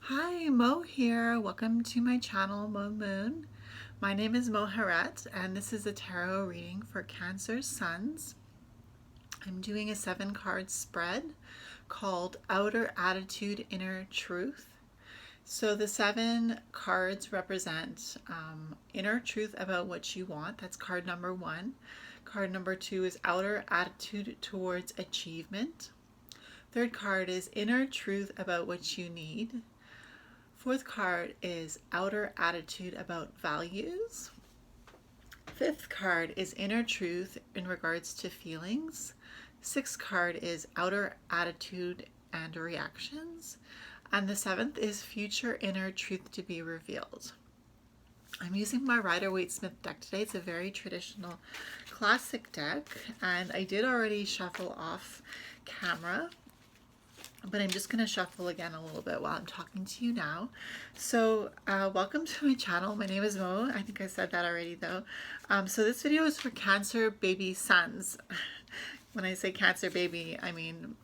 Hi, Mo here. Welcome to my channel, Mo Moon. My name is Mo Haret, and this is a tarot reading for Cancer Suns. I'm doing a 7-card spread called Outer Attitude, Inner Truth. So the 7 cards represent inner truth about what you want. That's card number 1. Card number 2 is outer attitude towards achievement. Third card is inner truth about what you need. Fourth card is outer attitude about values. Fifth card is inner truth in regards to feelings. Sixth card is outer attitude and reactions. And the 7th is future inner truth to be revealed. I'm using my Rider-Waite-Smith deck today. It's a very traditional classic deck, and I did already shuffle off camera, but I'm just going to shuffle again a little bit while I'm talking to you now. So welcome to my channel. My name is Mo. I think I said that already though. So this video is for Cancer baby suns. When I say Cancer baby, I mean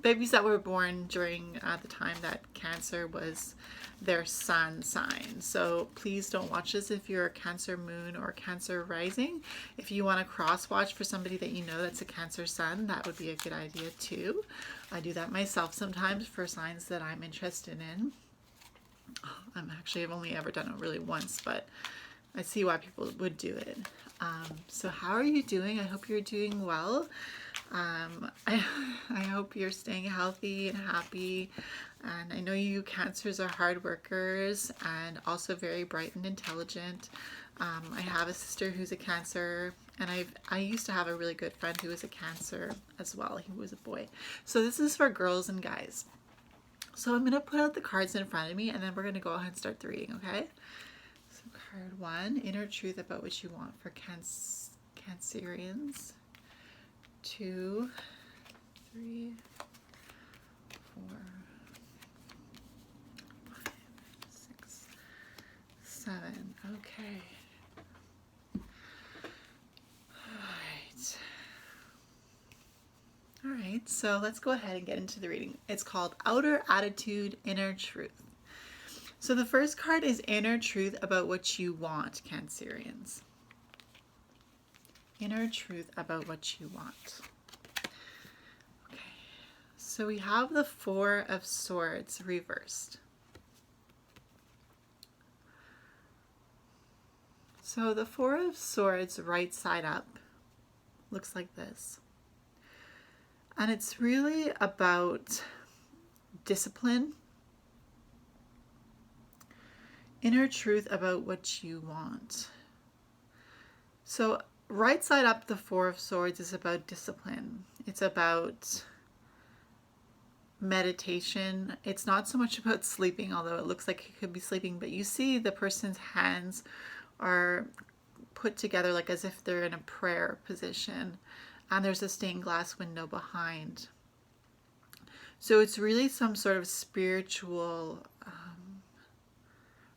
babies that were born during the time that Cancer was their sun sign. So please don't watch this if you're a Cancer moon or Cancer rising. If you want to cross watch for somebody that you know that's a Cancer sun, that would be a good idea too. I do that myself sometimes for signs that I'm interested in. I've only ever done it really once, but I see why people would do it. So how are you doing? I hope you're doing well. I hope you're staying healthy and happy. And I know you Cancers are hard workers and also very bright and intelligent. I have a sister who's a Cancer, and I used to have a really good friend who was a Cancer as well. He was a boy. So this is for girls and guys. So I'm going to put out the cards in front of me, and then we're going to go ahead and start the reading, okay? So card 1, inner truth about what you want for Cancerians. 2, 3, 4, 5, 6, 7. Okay. All right, so let's go ahead and get into the reading. It's called Outer Attitude, Inner Truth. So the first card is inner truth about what you want, Cancerians. Inner truth about what you want. Okay, so we have the 4 of Swords reversed. So the 4 of Swords right side up looks like this. And it's really about discipline, inner truth about what you want. So right side up, the 4 of Swords is about discipline. It's about meditation. It's not so much about sleeping, although it looks like it could be sleeping, but you see the person's hands are put together like as if they're in a prayer position, and there's a stained glass window behind. So it's really some sort of spiritual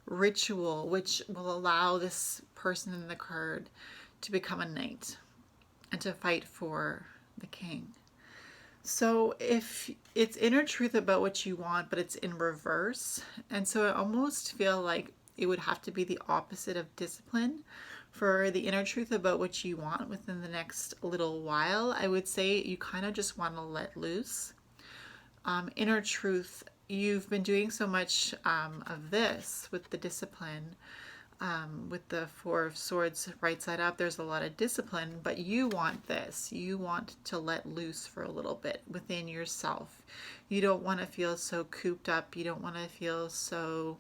ritual which will allow this person in the card to become a knight and to fight for the king. So if it's inner truth about what you want, but it's in reverse, and so I almost feel like it would have to be the opposite of discipline for the inner truth about what you want within the next little while. I would say you kind of just want to let loose. Inner truth, you've been doing so much of this with the discipline. With the 4 of Swords right side up, there's a lot of discipline, but you want this. You want to let loose for a little bit within yourself. You don't want to feel so cooped up. You don't want to feel so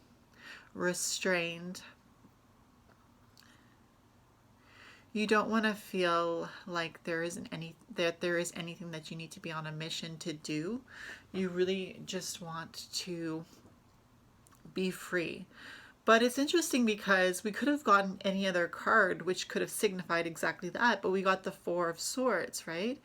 restrained. You don't want to feel like there is anything that you need to be on a mission to do. You really just want to be free. But it's interesting because we could have gotten any other card which could have signified exactly that, but we got the 4 of Swords, right?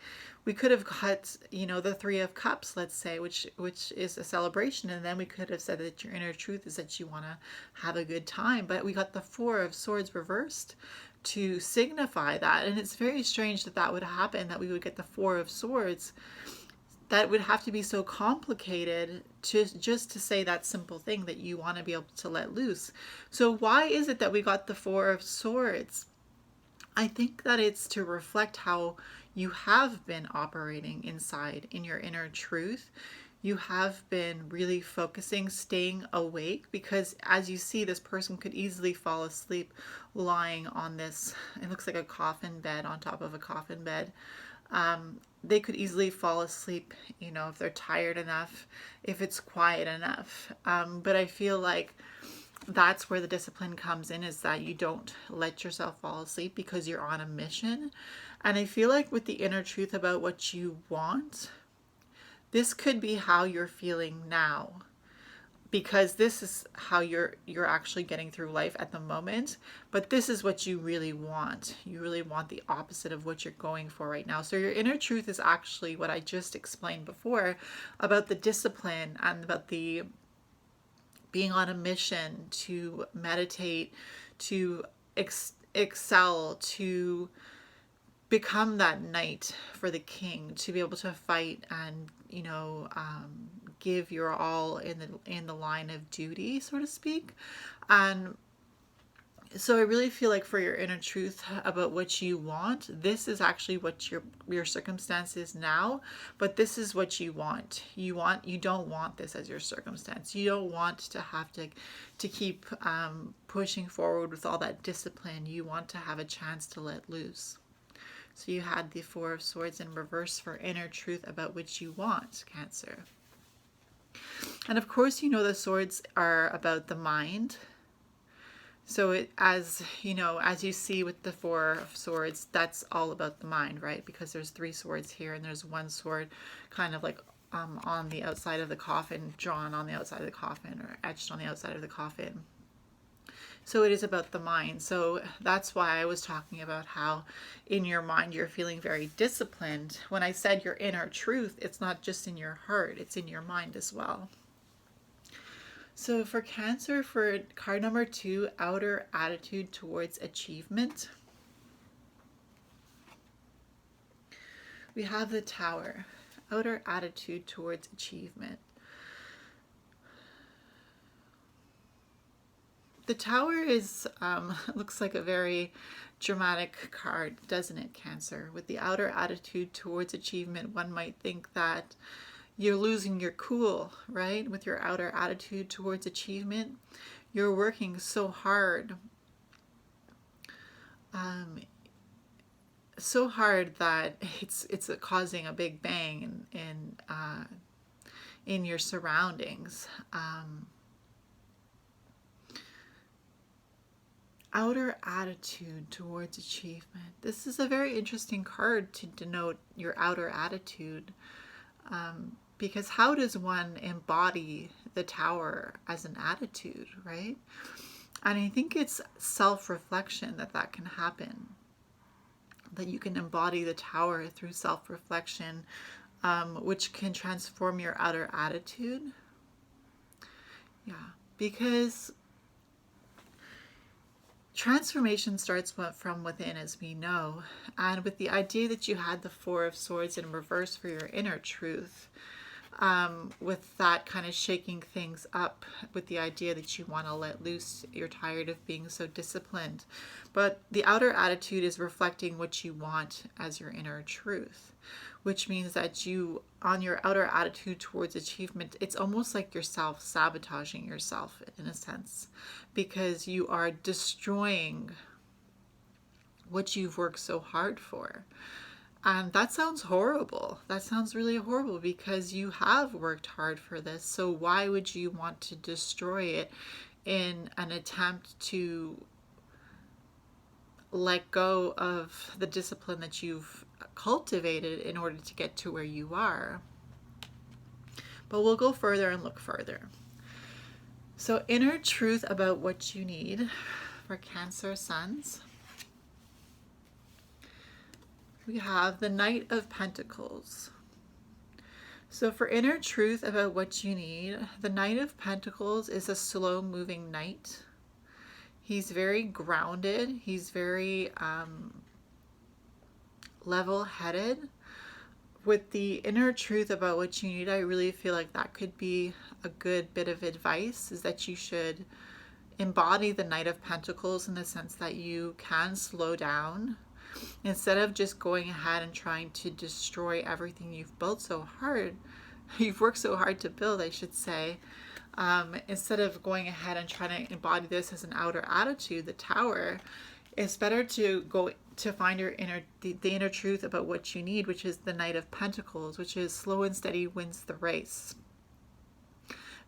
We could have got, the 3 of Cups, let's say, which is a celebration, and then we could have said that your inner truth is that you want to have a good time, but we got the 4 of Swords reversed to signify that, and it's very strange that that would happen, that we would get the 4 of Swords that would have to be so complicated to just to say that simple thing that you want to be able to let loose. So why is it that we got the Four of Swords? I think that it's to reflect how you have been operating inside in your inner truth. You have been really focusing, staying awake, because as you see, this person could easily fall asleep lying on this, it looks like a coffin bed on top of a coffin bed. They could easily fall asleep, you know, if they're tired enough, if it's quiet enough. But I feel like that's where the discipline comes in, is that you don't let yourself fall asleep because you're on a mission. And I feel like with the inner truth about what you want, this could be how you're feeling now, because this is how you're actually getting through life at the moment, but this is what you really want. You really want the opposite of what you're going for right now. So your inner truth is actually what I just explained before about the discipline and about the being on a mission to meditate, to excel, to become that knight for the king, to be able to fight and, you know, give your all in the line of duty, so to speak. And so I really feel like for your inner truth about what you want, this is actually what your circumstance is now, but this is what you want. You don't want this as your circumstance. You don't want to have to keep pushing forward with all that discipline. You want to have a chance to let loose. So you had the Four of Swords in reverse for inner truth about what you want, Cancer. And of course, you know, the swords are about the mind. So it, as you know, as you see with the Four of Swords, that's all about the mind, right? Because there's three swords here, and there's one sword kind of like on the outside of the coffin, drawn on the outside of the coffin, or etched on the outside of the coffin. So it is about the mind. So that's why I was talking about how in your mind you're feeling very disciplined. When I said your inner truth, it's not just in your heart, it's in your mind as well. So for Cancer, for card number 2, outer attitude towards achievement, we have the Tower, outer attitude towards achievement. The Tower is, looks like a very dramatic card, doesn't it, Cancer? With the outer attitude towards achievement, one might think that you're losing your cool, right? With your outer attitude towards achievement, you're working so hard. So hard that it's causing a big bang in your surroundings. Outer attitude towards achievement. This is a very interesting card to denote your outer attitude, because how does one embody the Tower as an attitude, right? And I think it's self-reflection that can happen, that you can embody the Tower through self-reflection, which can transform your outer attitude. Yeah, because transformation starts from within, as we know. And with the idea that you had the Four of Swords in reverse for your inner truth, with that kind of shaking things up, with the idea that you want to let loose, you're tired of being so disciplined. But the outer attitude is reflecting what you want as your inner truth, which means that you, on your outer attitude towards achievement, it's almost like you're self-sabotaging yourself in a sense, because you are destroying what you've worked so hard for. And that sounds horrible. That sounds really horrible, because you have worked hard for this. So why would you want to destroy it in an attempt to let go of the discipline that you've cultivated in order to get to where you are? But we'll go further and look further. So inner truth about what you need for Cancer Suns. We have the Knight of Pentacles. So for inner truth about what you need, the Knight of Pentacles is a slow-moving knight. He's very grounded. He's very level-headed, with the inner truth about what you need, I really feel like that could be a good bit of advice, is that you should embody the Knight of Pentacles in the sense that you can slow down. Instead of just going ahead and trying to destroy everything you've built so hard, you've worked so hard to build, I should say, instead of going ahead and trying to embody this as an outer attitude, the Tower, it's better to go to find your the inner truth about what you need, which is the Knight of Pentacles, which is slow and steady wins the race.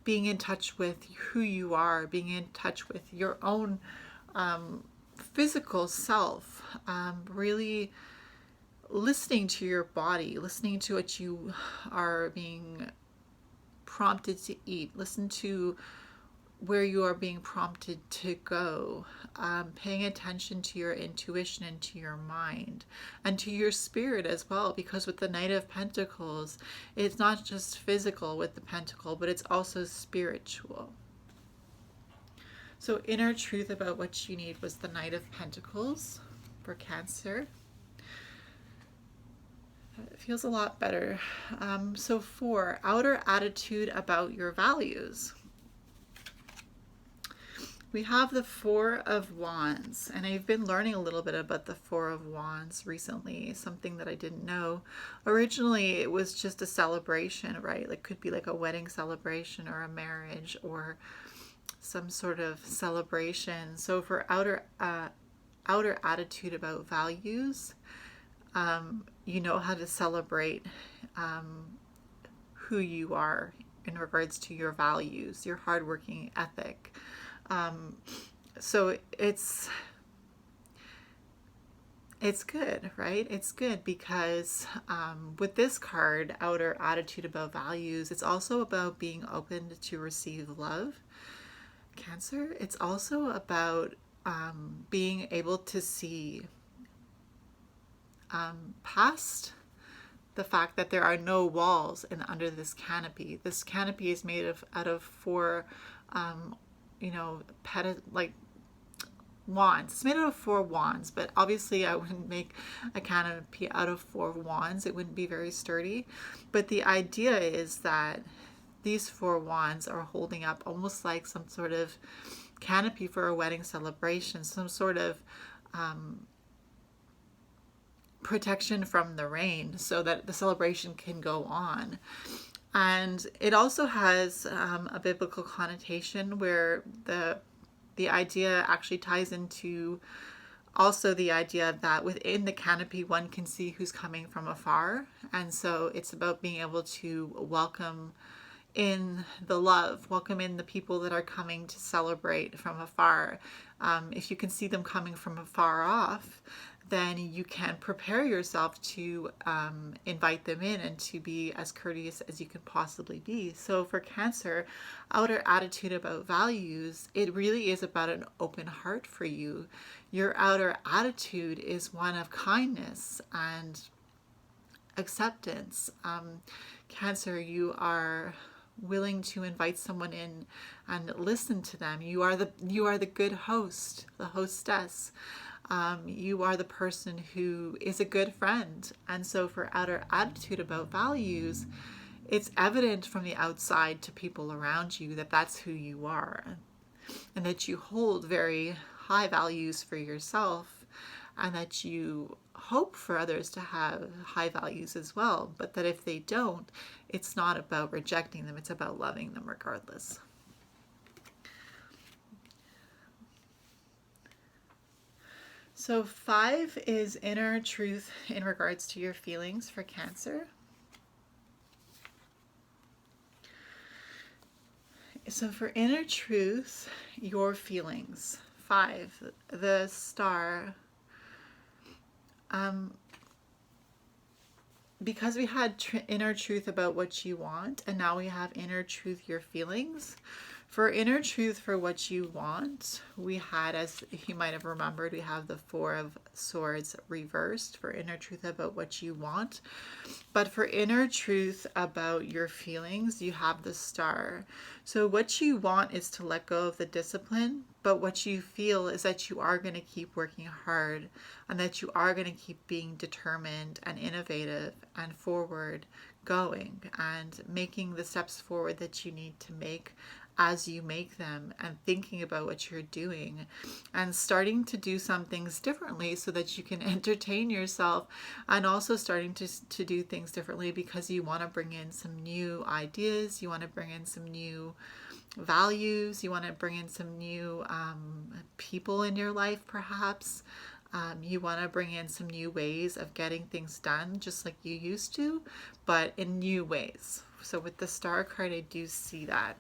Being in touch with who you are, being in touch with your own physical self, really listening to your body, listening to what you are being prompted to eat, listen to where you are being prompted to go, paying attention to your intuition and to your mind and to your spirit as well, because with the Knight of Pentacles, it's not just physical with the pentacle, but it's also spiritual. So inner truth about what you need was the Knight of Pentacles for Cancer. It feels a lot better. So 4, outer attitude about your values. We have the Four of Wands, and I've been learning a little bit about the Four of Wands recently, something that I didn't know. Originally, it was just a celebration, right? Like, could be like a wedding celebration or a marriage or some sort of celebration. So for outer attitude about values, you know how to celebrate who you are in regards to your values, your hardworking ethic. So it's good, right? It's good because with this card, outer attitude about values, it's also about being open to receive love, Cancer. It's also about being able to see past the fact that there are no walls under this canopy. This canopy is made out of 4 like wands. It's made out of 4 wands, but obviously I wouldn't make a canopy out of 4 wands. It wouldn't be very sturdy. But the idea is that these 4 wands are holding up almost like some sort of canopy for a wedding celebration, some sort of protection from the rain so that the celebration can go on. And it also has a biblical connotation where the idea actually ties into also the idea that within the canopy one can see who's coming from afar. And so it's about being able to welcome in the love, welcome in the people that are coming to celebrate from afar. If you can see them coming from afar off, then you can prepare yourself to invite them in and to be as courteous as you can possibly be. So for Cancer, outer attitude about values, it really is about an open heart for you. Your outer attitude is one of kindness and acceptance. Cancer, you are willing to invite someone in and listen to them. You are the good host, the hostess. You are the person who is a good friend. And so for outer attitude about values, it's evident from the outside to people around you that that's who you are, and that you hold very high values for yourself, and that you hope for others to have high values as well, but that if they don't, it's not about rejecting them, it's about loving them regardless. So 5 is inner truth in regards to your feelings for Cancer. So for inner truth, your feelings, 5, the Star. Because we had inner truth about what you want, and now we have inner truth, your feelings. For inner truth for what you want, we had, as you might have remembered, we have the Four of Swords reversed for inner truth about what you want. But for inner truth about your feelings, you have the Star. So what you want is to let go of the discipline, but what you feel is that you are going to keep working hard and that you are going to keep being determined and innovative and forward going and making the steps forward that you need to make as you make them, and thinking about what you're doing and starting to do some things differently so that you can entertain yourself, and also starting to do things differently because you want to bring in some new ideas, you want to bring in some new values, you want to bring in some new people in your life perhaps. You want to bring in some new ways of getting things done just like you used to, but in new ways. So with the Star card, I do see that.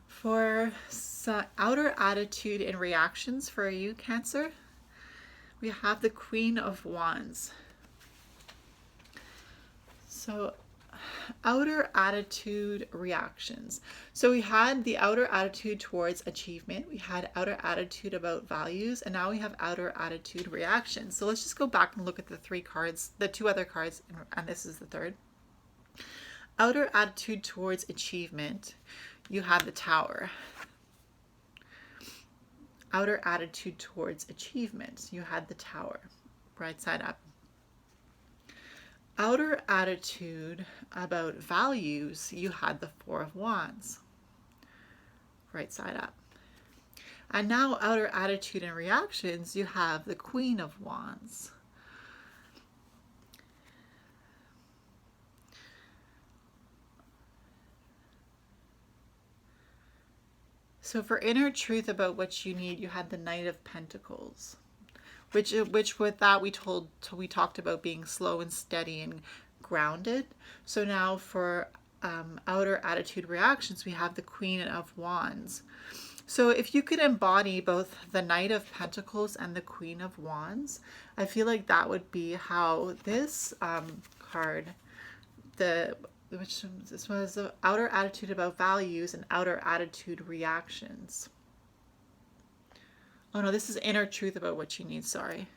For outer attitude and reactions for you, Cancer, we have the Queen of Wands. So outer attitude reactions. So we had the outer attitude towards achievement, we had outer attitude about values, and now we have outer attitude reactions. So let's just go back and look at the three cards, the two other cards, and this is the third. Outer attitude towards achievement, you have the Tower. Outer attitude towards achievement, you had the Tower, right side up. Outer attitude about values, you had the Four of Wands, right side up. And now outer attitude and reactions, you have the Queen of Wands. So for inner truth about what you need, you had the Knight of Pentacles, which with that we talked about being slow and steady and grounded. So now for outer attitude reactions, we have the Queen of Wands. So if you could embody both the Knight of Pentacles and the Queen of Wands, I feel like that would be how this card, this was the outer attitude about values and outer attitude reactions. Oh no, this is inner truth about what you need, sorry.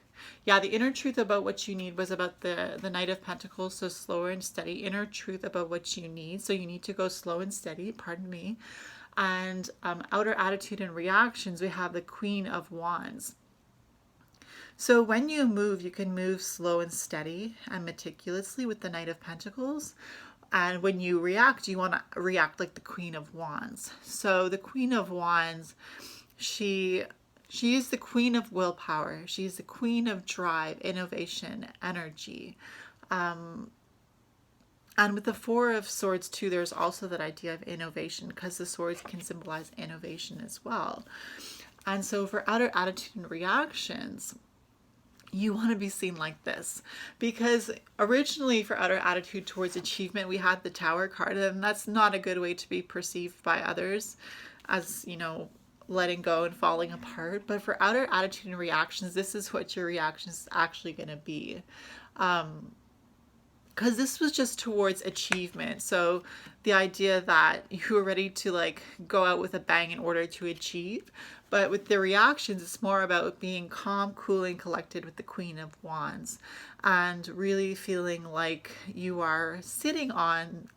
Yeah, the inner truth about what you need was about the Knight of Pentacles, so slower and steady. Inner truth about what you need, so you need to go slow and steady, pardon me. And outer attitude and reactions, we have the Queen of Wands. So when you move, you can move slow and steady and meticulously with the Knight of Pentacles. And when you react, you want to react like the Queen of Wands. So the Queen of Wands, she is the queen of willpower. She's the queen of drive, innovation, energy. And with the Four of Swords too, there's also that idea of innovation, because the swords can symbolize innovation as well. And so for outer attitude and reactions, you want to be seen like this, because originally for outer attitude towards achievement, we had the Tower card, and that's not a good way to be perceived by others as, you know, letting go and falling apart. But for outer attitude and reactions, this is what your reaction is actually going to be. Because this was just towards achievement. So the idea that you were ready to like go out with a bang in order to achieve. But with the reactions, it's more about being calm, cool, and collected with the Queen of Wands, and really feeling like you are sitting on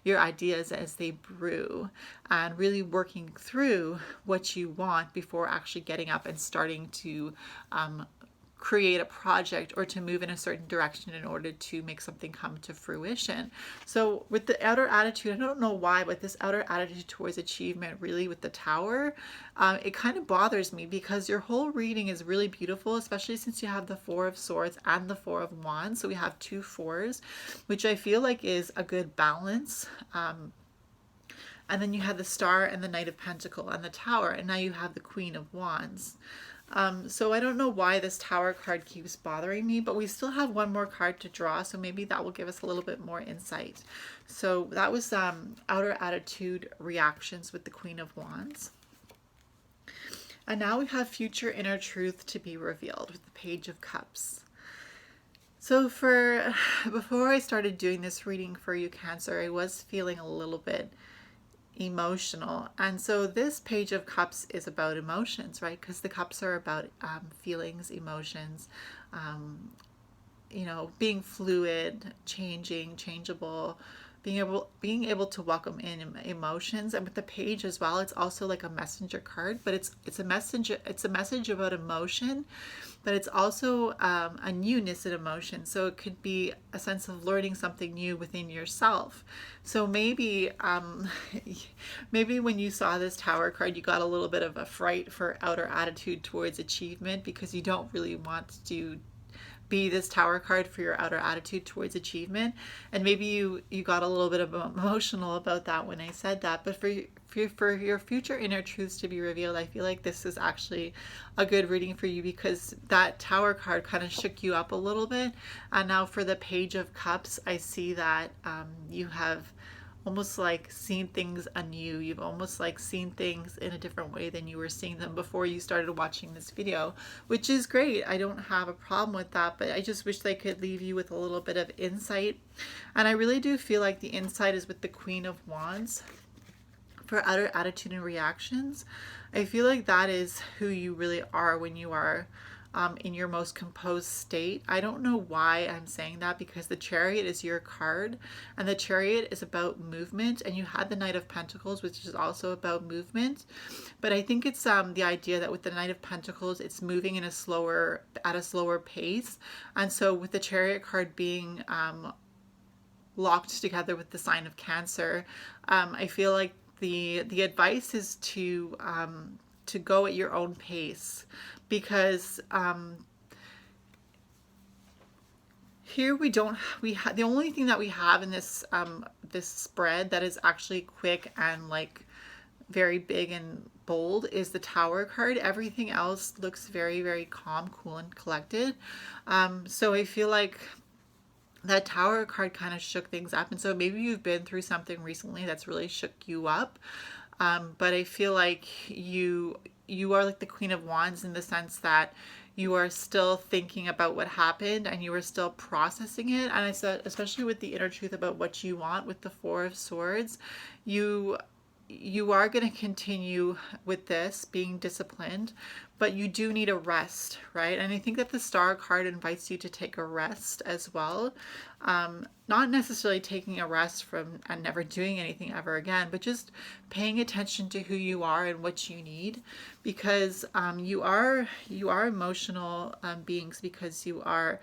your ideas as they brew, and really working through what you want before actually getting up and starting to create a project or to move in a certain direction in order to make something come to fruition. So with the outer attitude, I don't know why, but this outer attitude towards achievement, really with the Tower, it kind of bothers me, because your whole reading is really beautiful, especially since you have the Four of Swords and the Four of Wands. So we have two fours, which I feel like is a good balance. And then you have the Star and the Knight of Pentacles and the Tower, and now you have the Queen of Wands. So I don't know why this Tower card keeps bothering me, but we still have one more card to draw, so maybe that will give us a little bit more insight. So that was outer attitude reactions with the Queen of Wands. And now we have future inner truth to be revealed with the Page of Cups. So before I started doing this reading for you, Cancer, I was feeling a little bit emotional. And so this page of cups is about emotions, right? Because the cups are about feelings, emotions, um, being fluid, changing, changeable, being able to welcome in emotions. And with the page as well, it's also like a messenger card, but it's a message about emotion, but it's also a newness in emotion. So it could be a sense of learning something new within yourself. So maybe maybe when you saw this Tower card, you got a little bit of a fright for outer attitude towards achievement, because you don't really want to be this Tower card for your outer attitude towards achievement. And maybe you got a little bit of emotional about that when I said that. But for your future inner truths to be revealed, I feel like this is actually a good reading for you, because that Tower card kind of shook you up a little bit. And now for the Page of Cups, I see that you have almost like seen things anew. You've almost like seen things in a different way than you were seeing them before you started watching this video, which is great. I don't have a problem with that, but I just wish they could leave you with a little bit of insight. And I really do feel like the insight is with the Queen of Wands for outer attitude and reactions. I feel like that is who you really are when you are in your most composed state. I don't know why I'm saying that, because the Chariot is your card, and the Chariot is about movement, and you had the Knight of Pentacles, which is also about movement. But I think it's the idea that with the Knight of Pentacles, it's moving in at a slower pace. And so with the Chariot card being locked together with the sign of Cancer, I feel like the advice is to go at your own pace, because here the only thing that we have in this this spread that is actually quick and like very big and bold is the Tower card. Everything else looks very, very calm, cool, and collected. So I feel like that Tower card kind of shook things up. And so maybe you've been through something recently that's really shook you up. But I feel like you are like the Queen of Wands, in the sense that you are still thinking about what happened, and you are still processing it. And I said, especially with the inner truth about what you want with the Four of Swords, you are going to continue with this being disciplined, but you do need a rest, right? And I think that the Star card invites you to take a rest as well. Not necessarily taking a rest from and never doing anything ever again, but just paying attention to who you are and what you need, because you are emotional beings, because you are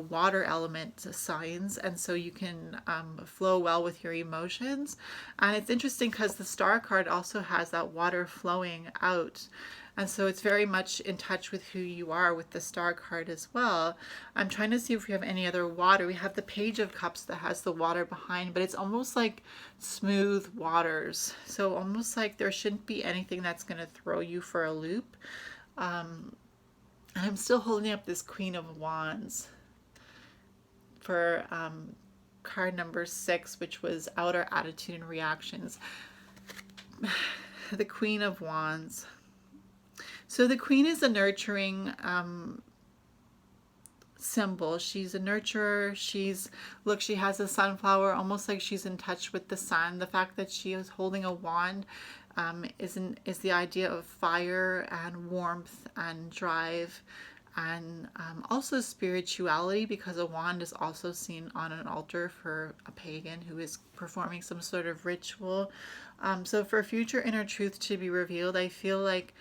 water element signs, and so you can flow well with your emotions. And it's interesting because the Star card also has that water flowing out, and so it's very much in touch with who you are with the Star card as well. I'm trying to see if we have any other water. We have the Page of Cups that has the water behind, but it's almost like smooth waters, so almost like there shouldn't be anything that's going to throw you for a loop. And I'm still holding up this Queen of Wands for card number 6, which was outer attitude and reactions. The Queen of Wands. So the Queen is a nurturing symbol. She's a nurturer. She has a sunflower, almost like she's in touch with the sun. The fact that she is holding a wand is the idea of fire and warmth and drive, and also spirituality, because a wand is also seen on an altar for a pagan who is performing some sort of ritual. So for future inner truth to be revealed, I feel like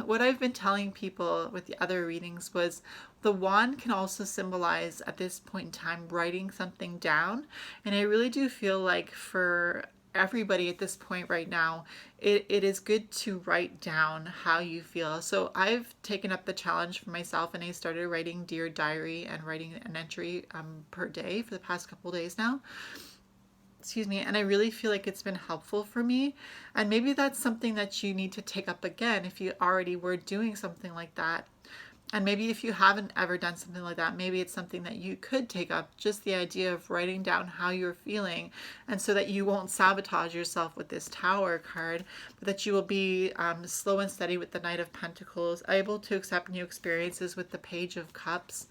what I've been telling people with the other readings was the wand can also symbolize, at this point in time, writing something down. And I really do feel like for everybody at this point right now, it is good to write down how you feel. So I've taken up the challenge for myself, and I started writing Dear Diary and writing an entry per day for the past couple days now. Excuse me. And I really feel like it's been helpful for me. And maybe that's something that you need to take up again if you already were doing something like that. And maybe if you haven't ever done something like that, maybe it's something that you could take up, just the idea of writing down how you're feeling, and so that you won't sabotage yourself with this Tower card, but that you will be slow and steady with the Knight of Pentacles, able to accept new experiences with the Page of Cups.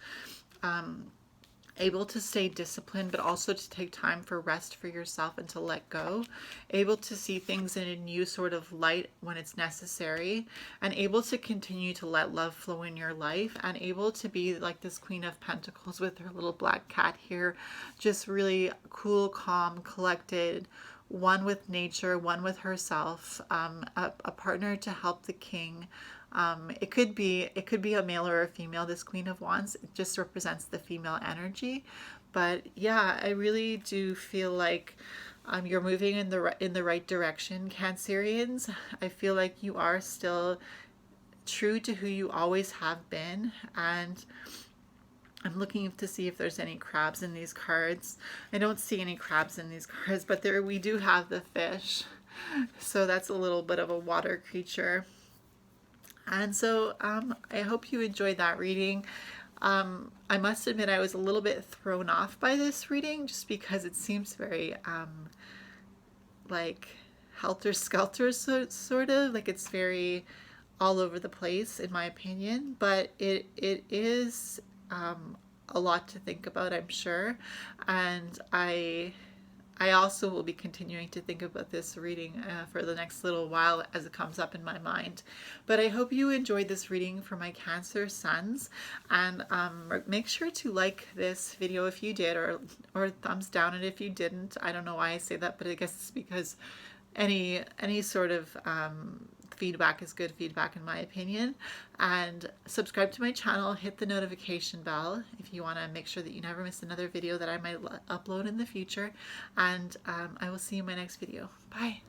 able to stay disciplined, but also to take time for rest for yourself and to let go, able to see things in a new sort of light when it's necessary, and able to continue to let love flow in your life, and able to be like this Queen of Pentacles with her little black cat here, just really cool, calm, collected, one with nature, one with herself, a partner to help the king. It could be a male or a female. This Queen of Wands, it just represents the female energy. But yeah, I really do feel like you're moving in the right direction, Cancerians. I feel like you are still true to who you always have been, and I'm looking to see if there's any crabs in these cards. I don't see any crabs in these cards, but there we do have the fish. So that's a little bit of a water creature. And so I hope you enjoyed that reading. I must admit I was a little bit thrown off by this reading just because it seems very like helter-skelter sort of, like it's very all over the place in my opinion, but it is a lot to think about, I'm sure, and I also will be continuing to think about this reading for the next little while as it comes up in my mind. But I hope you enjoyed this reading for my Cancer Suns, and make sure to like this video if you did, or thumbs down it if you didn't. I don't know why I say that, but I guess it's because any sort of feedback is good feedback in my opinion. And subscribe to my channel, hit the notification bell if you want to make sure that you never miss another video that I might upload in the future. And I will see you in my next video. Bye.